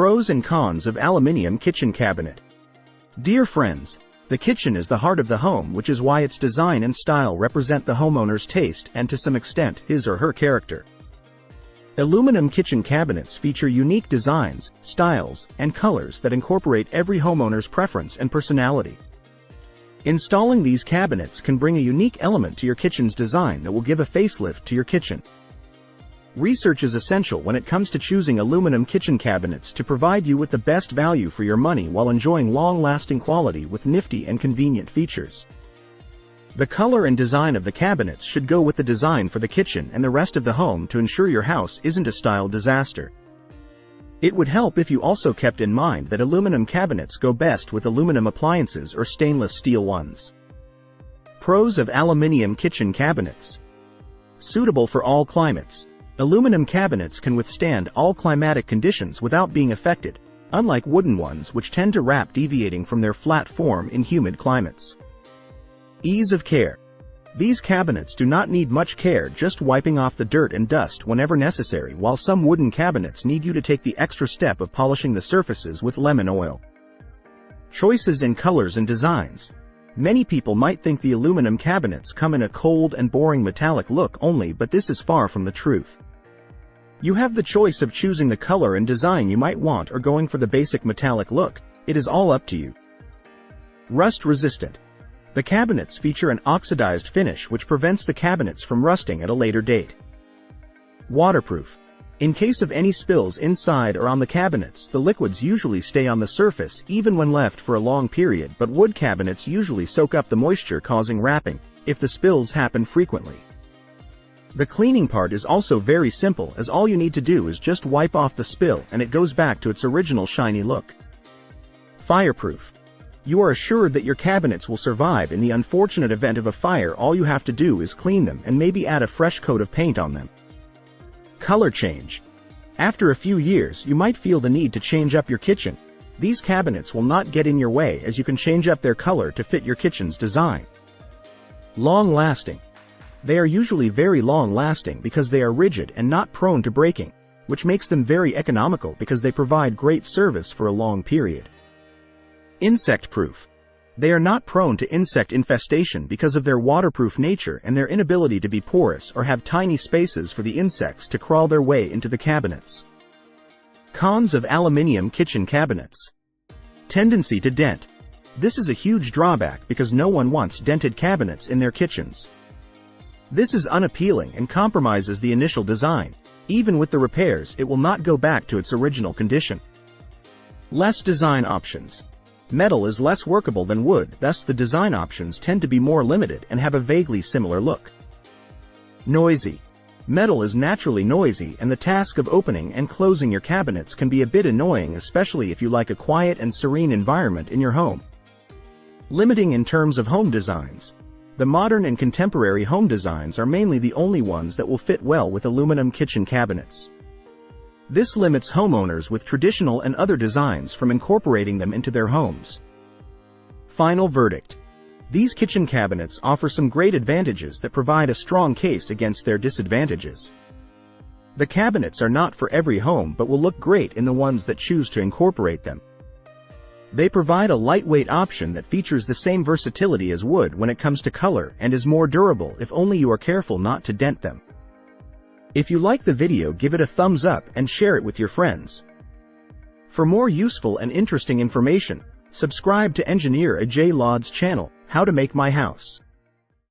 Pros and cons of aluminium kitchen cabinet. Dear friends, the kitchen is the heart of the home, which is why its design and style represent the homeowner's taste and to some extent his or her character. Aluminum kitchen cabinets feature unique designs, styles, and colors that incorporate every homeowner's preference and personality. Installing these cabinets can bring a unique element to your kitchen's design that will give a facelift to your kitchen. Research is essential when it comes to choosing aluminum kitchen cabinets to provide you with the best value for your money while enjoying long-lasting quality with nifty and convenient features. The color and design of the cabinets should go with the design for the kitchen and the rest of the home to ensure your house isn't a style disaster. It would help if you also kept in mind that aluminum cabinets go best with aluminum appliances or stainless steel ones. Pros of aluminium kitchen cabinets. Suitable for all climates. Aluminum cabinets can withstand all climatic conditions without being affected, unlike wooden ones which tend to wrap deviating from their flat form in humid climates. Ease of care. These cabinets do not need much care, just wiping off the dirt and dust whenever necessary, while some wooden cabinets need you to take the extra step of polishing the surfaces with lemon oil. Choices in colors and designs. Many people might think the aluminum cabinets come in a cold and boring metallic look only, but this is far from the truth. You have the choice of choosing the color and design you might want or going for the basic metallic look. It is all up to you. Rust resistant. The cabinets feature an oxidized finish which prevents the cabinets from rusting at a later date. Waterproof. In case of any spills inside or on the cabinets, the liquids usually stay on the surface even when left for a long period, but wood cabinets usually soak up the moisture, causing wrapping if the spills happen frequently. The cleaning part is also very simple, as all you need to do is just wipe off the spill and it goes back to its original shiny look. Fireproof. You are assured that your cabinets will survive in the unfortunate event of a fire. All you have to do is clean them and maybe add a fresh coat of paint on them. Color change. After a few years, you might feel the need to change up your kitchen. These cabinets will not get in your way, as you can change up their color to fit your kitchen's design. Long-lasting. They are usually very long-lasting because they are rigid and not prone to breaking, which makes them very economical because they provide great service for a long period. Insect-proof. They are not prone to insect infestation because of their waterproof nature and their inability to be porous or have tiny spaces for the insects to crawl their way into the cabinets. Cons of aluminium kitchen cabinets. Tendency to dent. This is a huge drawback because no one wants dented cabinets in their kitchens. This is unappealing and compromises the initial design. Even with the repairs, it will not go back to its original condition. Less design options. Metal is less workable than wood, thus the design options tend to be more limited and have a vaguely similar look. Noisy. Metal is naturally noisy, and the task of opening and closing your cabinets can be a bit annoying, especially if you like a quiet and serene environment in your home. Limiting in terms of home designs. The modern and contemporary home designs are mainly the only ones that will fit well with aluminum kitchen cabinets. This limits homeowners with traditional and other designs from incorporating them into their homes. Final verdict. These kitchen cabinets offer some great advantages that provide a strong case against their disadvantages. The cabinets are not for every home but will look great in the ones that choose to incorporate them. They provide a lightweight option that features the same versatility as wood when it comes to color and is more durable if only you are careful not to dent them. If you like the video, give it a thumbs up and share it with your friends. For more useful and interesting information, subscribe to Engineer Ajay Lod's channel, How to Make My House.